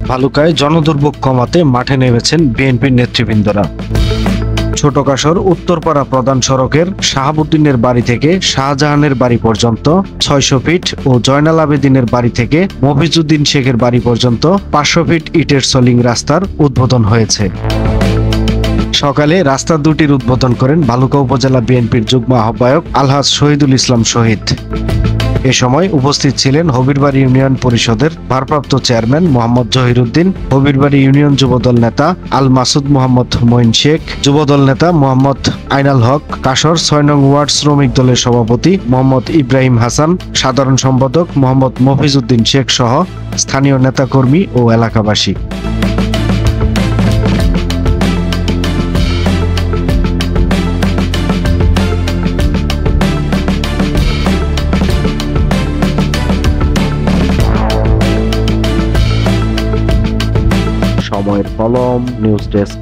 ভালুকায় জনদুর্ভোগ কমাতে মাঠে নেমেছেন বিএনপির নেতৃবৃন্দরা। ছোটকাশর উত্তরপাড়া প্রধান সড়কের শাহাবুদ্দিনের বাড়ি থেকে শাহজাহানের বাড়ি পর্যন্ত 600 ফিট ও জয়নাল আবেদিনের বাড়ি থেকে মফিজউদ্দিন শেখের বাড়ি পর্যন্ত 500 ফিট ইটের সলিং রাস্তার উদ্বোধন হয়েছে। সকালে রাস্তা দুটির উদ্বোধন করেন ভালুকা উপজেলা বিএনপির যুগ্ম আহ্বায়ক আলহাজ শহীদুল ইসলাম শহীদ। এ সময় উপস্থিত ছিলেন হবিরবাড়ি ইউনিয়ন পরিষদের ভারপ্রাপ্ত চেয়ারম্যান মোহাম্মদ জহিরুদ্দিন, হবিরবাড়ি ইউনিয়ন যুবদল নেতা আল মাসুদ মোহাম্মদ মঈন শেখ, যুবদল নেতা মোহাম্মদ আইনাল হক, কাশর 6 নং ওয়ার্ড শ্রমিক দলের সভাপতি মোহাম্মদ ইব্রাহিম হাসান, সাধারণ সম্পাদক মোহাম্মদ মফিজউদ্দিন শেখ সহ স্থানীয় নেতাকর্মী ও এলাকাবাসী। সময়ের কলম, নিউজ ডেস্ক।